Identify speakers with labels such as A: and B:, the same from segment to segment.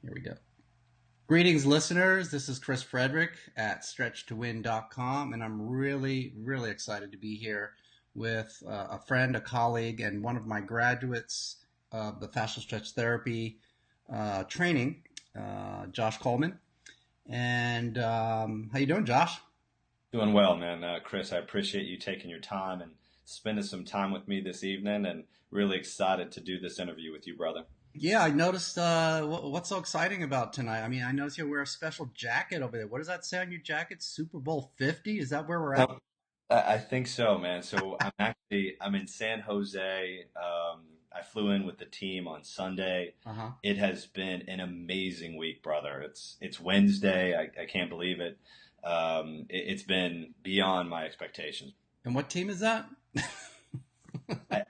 A: Here we go. Greetings, listeners. This is Chris Frederick at stretchtowin.com, and I'm really, really excited to be here with a friend, a colleague, and one of my graduates of the Fascia Stretch Therapy training, Josh Coleman. And how you doing, Josh?
B: Doing well, man. Chris, I appreciate you taking your time and spending some time with me this evening, and really excited to do this interview with you, brother.
A: Yeah, I noticed. What's so exciting about tonight? I mean, I noticed you wear a special jacket over there. What does that say on your jacket? Super Bowl 50? Is that where we're at?
B: Um, I think so, man. So I'm in San Jose. I flew in with the team on Sunday.
A: Uh huh.
B: It has been an amazing week, brother. It's Wednesday. I can't believe it. It's been beyond my expectations.
A: And what team is that?
B: I,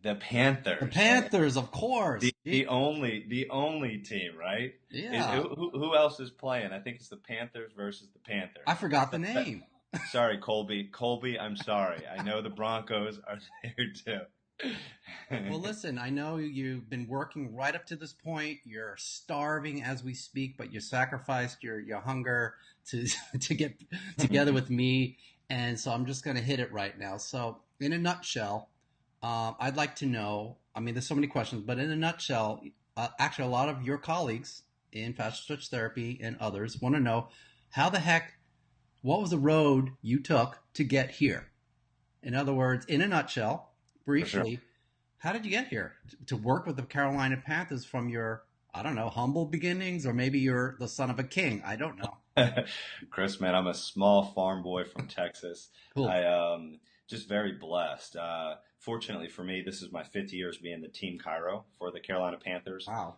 B: the
A: The
B: Panthers.
A: Panthers, of course.
B: The only team, right?
A: Yeah,
B: Who else is playing? I think it's the Panthers versus the Panthers.
A: I forgot the name.
B: Sorry, Colby. Colby, I'm sorry. I know the Broncos are there too.
A: Well, listen, I know you've been working right up to this point. You're starving as we speak, but you sacrificed your hunger to to get together with me, and so I'm just going to hit it right now. So, in a nutshell, I'd like to know. I mean, there's so many questions, but in a nutshell, actually, a lot of your colleagues in fascia stretch therapy and others want to know how the heck, what was the road you took to get here? In other words, in a nutshell,
B: For sure.
A: briefly, how did you get here to work with the Carolina Panthers from your, I don't know, humble beginnings, or maybe you're the son of a king? I don't know.
B: Chris, man, I'm a small farm boy from Texas.
A: Cool.
B: I just very blessed. Fortunately for me, this is my fifth year as being the team Cairo for the Carolina Panthers.
A: Wow.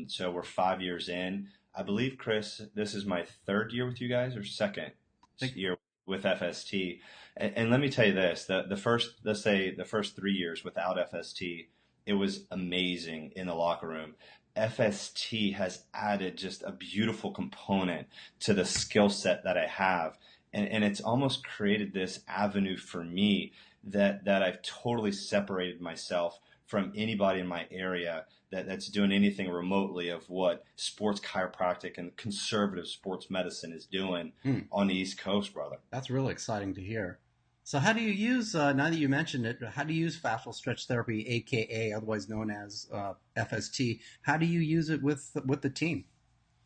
B: So we're 5 years in. I believe, Chris, this is my third year with you guys or second
A: Think,
B: year with FST. And let me tell you this, the first, let's say the first 3 years without FST, it was amazing in the locker room. FST has added just a beautiful component to the skill set that I have. And it's almost created this avenue for me that I've totally separated myself from anybody in my area that's doing anything remotely of what sports chiropractic and conservative sports medicine is doing
A: hmm,
B: on the East Coast, brother.
A: that's really exciting to hear. So, how do you use, now that you mentioned it, how do you use fascial stretch therapy, aka otherwise known as FST? How do you use it with the team?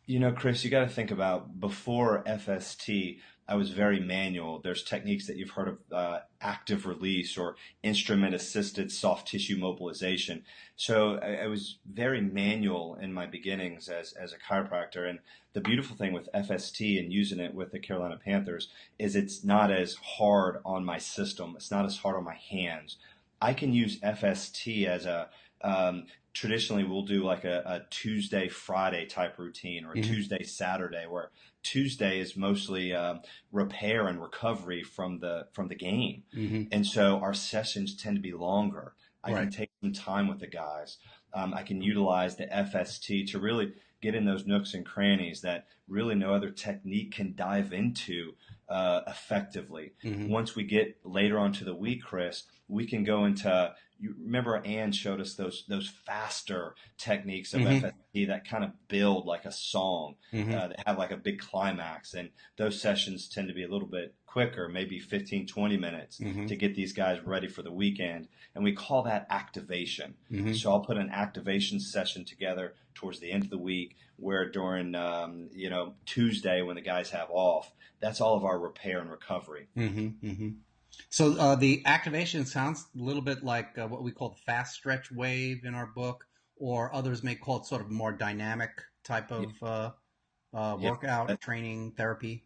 B: You know, Chris, you got to think about before FST, I was very manual. There's techniques that you've heard of, active release or instrument assisted soft tissue mobilization. So I was very manual in my beginnings as a chiropractor. And the beautiful thing with FST and using it with the Carolina Panthers is it's not as hard on my system. It's not as hard on my hands. I can use FST as traditionally we'll do like a Tuesday, Friday type routine or a
A: Hmm.
B: Tuesday, Saturday, where Tuesday is mostly repair and recovery from the game.
A: Hmm.
B: And so our sessions tend to be longer. I can
A: Right.
B: take some time with the guys. I can utilize the FST to really get in those nooks and crannies that really no other technique can dive into effectively.
A: Hmm.
B: Once we get later onto the week, Chris, we can go into. You remember Ann showed us those faster techniques of
A: Hmm.
B: FST that kind of build like a song,
A: Hmm.
B: that have like a big climax, and those sessions tend to be a little bit quicker, maybe 15, 20 minutes
A: Hmm.
B: to get these guys ready for the weekend, and we call that activation.
A: Hmm.
B: So I'll put an activation session together towards the end of the week, where during Tuesday when the guys have off, that's all of our repair and recovery.
A: Hmm. Hmm. So the activation sounds a little bit like what we call the fast stretch wave in our book, or others may call it sort of more dynamic type
B: Yeah,
A: of
B: yeah,
A: workout, training, therapy.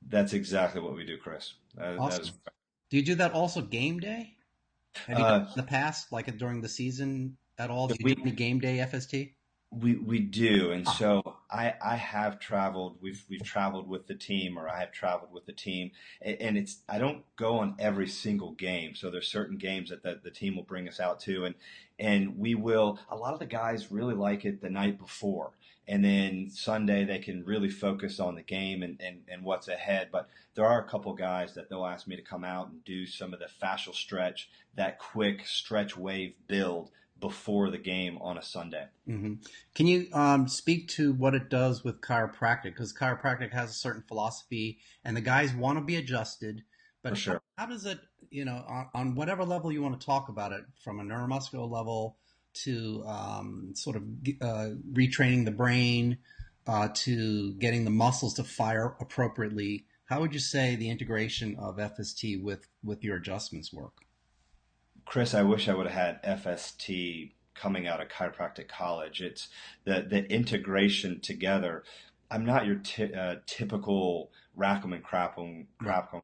B: that's exactly what we do, Chris. That is
A: Awesome. Do you do that also game day? Have you done
B: uh,
A: it in the past, like during the season at all? Do you do
B: we
A: any game day FST?
B: we do, and
A: Ah,
B: so I have traveled. We've traveled with the team, or I have traveled with the team, and it's I don't go on every single game. So there's certain games that the team will bring us out to, and we will. A lot of the guys really like it the night before, and then Sunday they can really focus on the game and what's ahead. But there are a couple guys that they'll ask me to come out and do some of the fascial stretch, that quick stretch wave build before the game on a Sunday.
A: Hmm. Can you speak to what it does with chiropractic? Because chiropractic has a certain philosophy, and the guys want to be adjusted.
B: For
A: But
B: sure.
A: how does it, on whatever level you want to talk about it, from a neuromuscular level to sort of retraining the brain to getting the muscles to fire appropriately? How would you say the integration of FST with your adjustments work?
B: Chris, I wish I would have had FST coming out of chiropractic college. It's the integration together. I'm not your typical Rackham and
A: Right.
B: Crapcom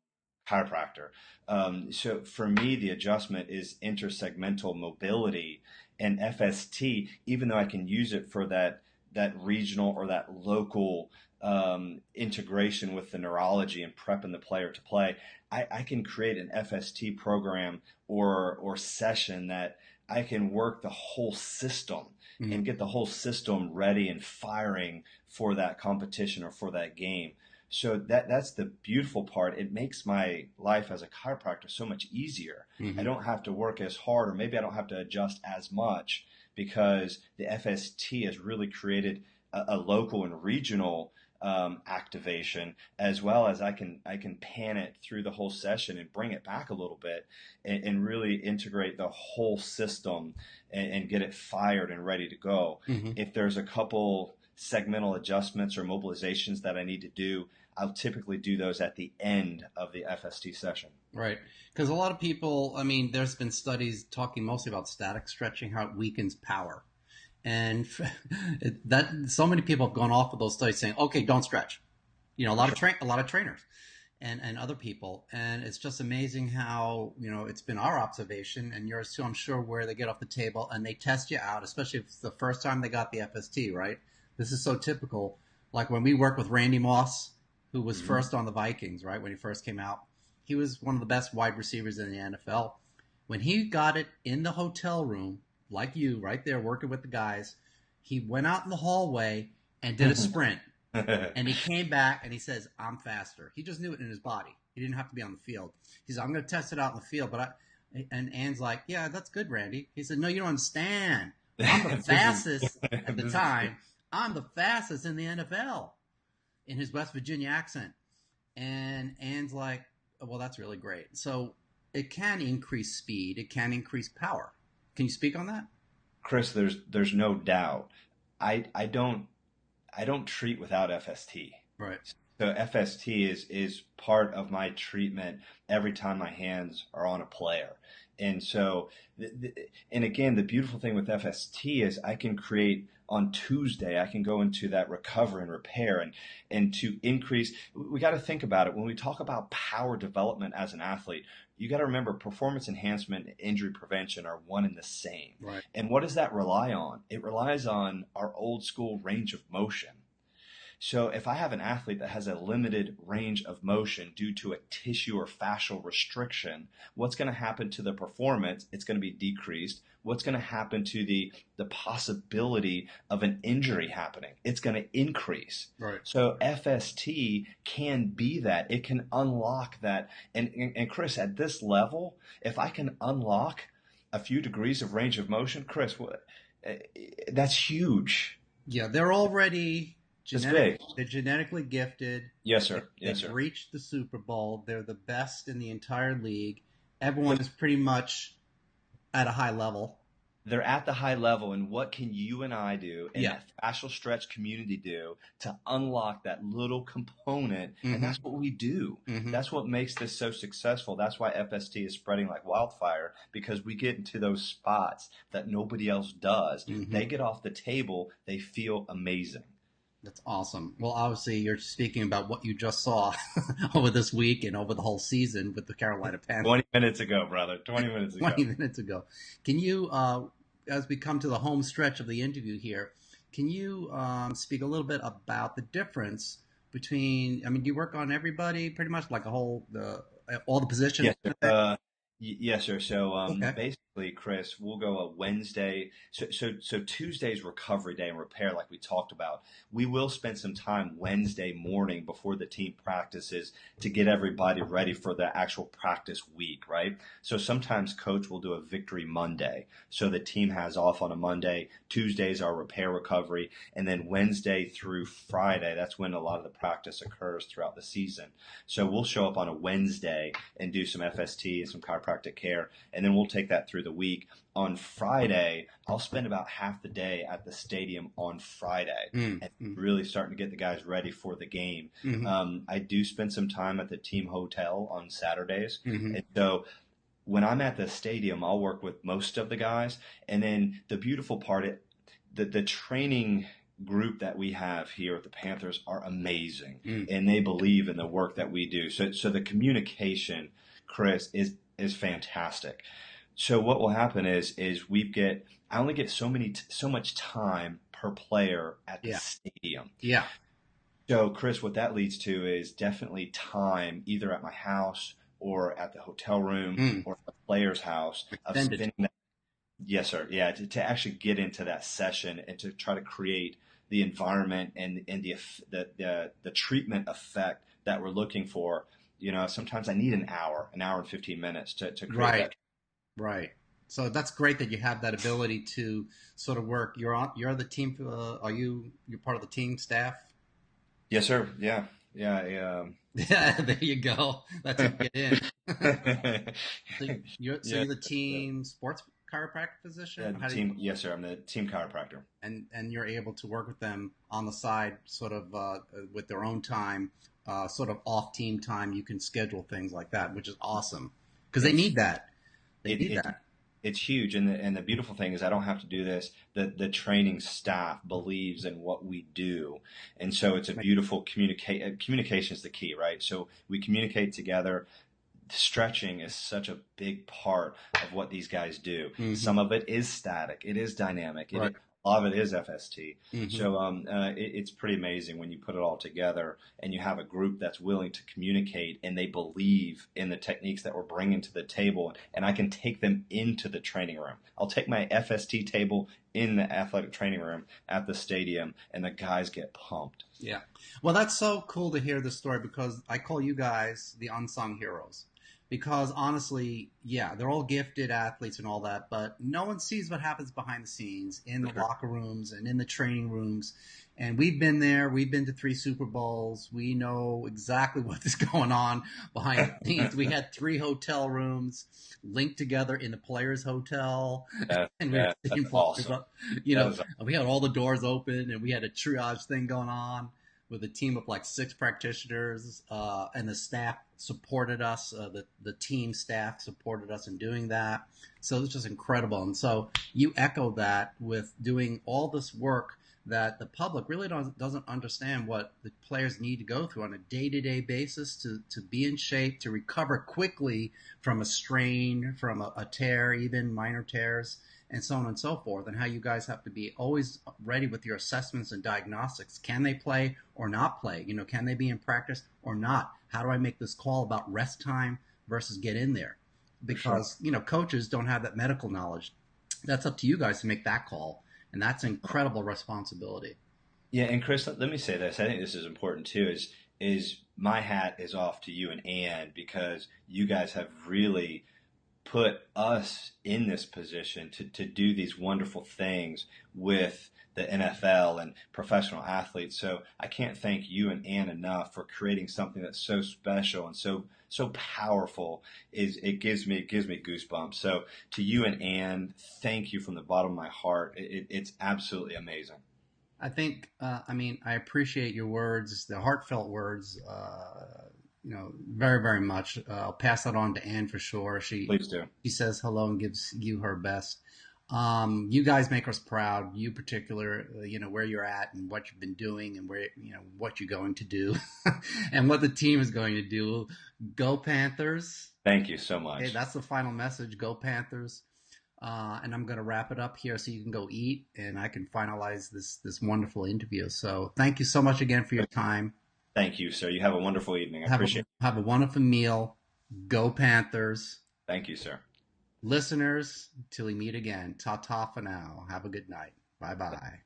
B: chiropractor. So for me, the adjustment is intersegmental mobility, and FST. Even though I can use it for that regional or that local integration with the neurology and prepping the player to play, I can create an FST program or session that I can work the whole system
A: Mhm.
B: and get the whole system ready and firing for that competition or for that game. So that's the beautiful part. It makes my life as a chiropractor so much easier. I
A: Mhm.
B: don't have to work as hard, or maybe I don't have to adjust as much because the FST has really created a local and regional activation, as well as I can pan it through the whole session and bring it back a little bit and really integrate the whole system and get it fired and ready to go.
A: Mhm.
B: If there's a couple segmental adjustments or mobilizations that I need to do, I'll typically do those at the end of the FST session.
A: Right. Because a lot of people, I mean, there's been studies talking mostly about static stretching, how it weakens power. And that so many people have gone off of those studies saying, okay, don't stretch. A
B: For
A: lot of
B: sure.
A: a lot of trainers and other people. And it's just amazing how, it's been our observation and yours too, I'm sure, where they get off the table and they test you out, especially if it's the first time they got the FST, right? This is so typical. Like when we worked with Randy Moss, who was
B: Hmm.
A: first on the Vikings, right? When he first came out, he was one of the best wide receivers in the NFL. When he got it in the hotel room, like you, right there working with the guys, he went out in the hallway and did a sprint. And he came back and he says, I'm faster. He just knew it in his body. He didn't have to be on the field. He said, I'm going to test it out in the field. And Ann's like, yeah, that's good, Randy. He said, no, you don't understand. I'm the
B: This is
A: fastest at the
B: this is
A: time. I'm the fastest in the NFL in his West Virginia accent. And Ann's like, oh, well, that's really great. So it can increase speed. It can increase power. Can you speak on that?
B: Chris. There's no doubt. I don't I don't treat without FST.
A: Right.
B: So FST is part of my treatment every time my hands are on a player. And so, and again, the beautiful thing with FST is I can create on Tuesday, I can go into that recovery and repair and to increase. We got to think about it when we talk about power development as an athlete. You got to remember performance enhancement and injury prevention are one and the same.
A: Right.
B: And what does that rely on? It relies on our old school range of motion. So if I have an athlete that has a limited range of motion due to a tissue or fascial restriction, what's going to happen to the performance? It's going to be decreased. What's going to happen to the possibility of an injury happening? It's going to increase.
A: Right.
B: So FST can be that. It can unlock that. And Chris, at this level, if I can unlock a few degrees of range of motion, Chris, that's huge.
A: Yeah, they're already
B: That's
A: genetic.
B: big.
A: They're genetically gifted.
B: Yes, sir. Yes,
A: They've
B: sir.
A: reached the Super Bowl. They're the best in the entire league. Everyone is pretty much at a high level.
B: They're at the high level, and what can you and I do and
A: Yeah.
B: that fascial stretch community do to unlock that little component? And
A: Mm-hmm.
B: that's what we do.
A: Mm-hmm.
B: That's what makes this so successful. That's why FST is spreading like wildfire, because we get into those spots that nobody else does.
A: Mm-hmm.
B: They get off the table, they feel amazing.
A: That's awesome. Well, obviously, you're speaking about what you just saw over this week and over the whole season with the Carolina Panthers
B: 20 minutes ago, brother. 20 minutes ago.
A: 20 minutes ago. Can you, as we come to the home stretch of the interview here, can you speak a little bit about the difference between? I mean, do you work on everybody pretty much, like all the positions?
B: Yes, sir. Yes, sir. So
A: Okay.
B: basically, Chris, we'll go a Wednesday. So Tuesday's recovery day and repair, like we talked about. We will spend some time Wednesday morning before the team practices to get everybody ready for the actual practice week, right? So sometimes coach will do a victory Monday. So the team has off on a Monday. Tuesday's our repair recovery. And then Wednesday through Friday, that's when a lot of the practice occurs throughout the season. So we'll show up on a Wednesday and do some FST and some chiropractic care, and then we'll take that through the week. On Friday, I'll spend about half the day at the stadium on Friday
A: Mm,
B: and
A: mm,
B: really starting to get the guys ready for the game.
A: mm-hmm,
B: I do spend some time at the team hotel on Saturdays,
A: mm-hmm.
B: and so when I'm at the stadium, I'll work with most of the guys, and then the beautiful part, the training group that we have here at the Panthers are amazing,
A: Mm.
B: and they believe in the work that we do. So the communication, Chris, is fantastic. So what will happen is I only get so much time per player at the
A: Yeah.
B: stadium.
A: Yeah.
B: So Chris, what that leads to is definitely time either at my house or at the hotel room
A: Mm.
B: or at the player's house of
A: Extended.
B: spending that. Yes, sir. Yeah, to actually get into that session and to try to create the environment and the treatment effect that we're looking for. Sometimes I need an hour and 15 minutes to create
A: Right.
B: that.
A: Right. So that's great that you have that ability to sort of work. You're the team. You're part of the team staff?
B: Yes, sir. Yeah, yeah.
A: Yeah, there you go. That's how you get in. So
B: Yeah,
A: you're the team sports chiropractic
B: yeah.
A: physician.
B: The team. Yes, sir. I'm the team chiropractor.
A: And you're able to work with them on the side, sort of with their own time, sort of off team time. You can schedule things like that, which is awesome because they
B: It's
A: need that. They
B: it,
A: need
B: it
A: that.
B: it's huge, and the beautiful thing is I don't have to do this. The training staff believes in what we do, and so it's a beautiful communication is the key, right? So we communicate together. Stretching is such a big part of what these guys do.
A: Hmm.
B: Some of it is static, it is dynamic,
A: Right.
B: a lot of it is FST.
A: Hmm.
B: So it's pretty amazing when you put it all together and you have a group that's willing to communicate and they believe in the techniques that we're bringing to the table. And I can take them into the training room. I'll take my FST table in the athletic training room at the stadium, and the guys get pumped.
A: Yeah. Well, that's so cool to hear this story because I call you guys the unsung heroes. Because honestly, yeah, they're all gifted athletes and all that, but no one sees what happens behind the scenes in the
B: For sure.
A: locker rooms and in the training rooms. And we've been there. We've been to 3 Super Bowls. We know exactly what is going on behind the scenes. We had 3 hotel rooms linked together in the players' hotel, and we were
B: That's
A: seeing players
B: awesome.
A: up.
B: That is
A: We had all the doors open, and we had a triage thing going on with a team of like 6 practitioners, and the staff supported us. The team staff supported us in doing that. So it's just incredible. And so you echo that with doing all this work that the public really doesn't understand what the players need to go through on a day-to-day basis to be in shape, to recover quickly from a strain, from a tear, even minor tears, and so on and so forth, and how you guys have to be always ready with your assessments and diagnostics. Can they play or not play? Can they be in practice or not? How do I make this call about rest time versus get in there?
B: sure.
A: Because, coaches don't have that medical knowledge. That's up to you guys to make that call. And that's incredible responsibility.
B: Yeah, and Chris, let me say this. I think this is important too. Is my hat is off to you and Ann because you guys have really put us in this position to do these wonderful things with the NFL and professional athletes. So I can't thank you and Ann enough for creating something that's so special and so powerful. It gives me goosebumps. So to you and Ann, thank you from the bottom of my heart. It's absolutely amazing.
A: I think, I appreciate your words, the heartfelt words, very, very much. I'll pass that on to Anne for sure.
B: Please do.
A: She says hello and gives you her best. You guys make us proud. You particular, where you're at and what you've been doing and where, what you're going to do and what the team is going to do. Go Panthers.
B: Thank you so
A: Okay,
B: much.
A: that's the final message. Go Panthers. And I'm going to wrap it up here so you can go eat and I can finalize this wonderful interview. So thank you so much again for your time.
B: Thank you, sir. You have a wonderful evening. I
A: Have
B: appreciate it.
A: have a wonderful meal. Go Panthers.
B: Thank you, sir.
A: Listeners, till we meet again, ta-ta for now. Have a good night. Bye-bye.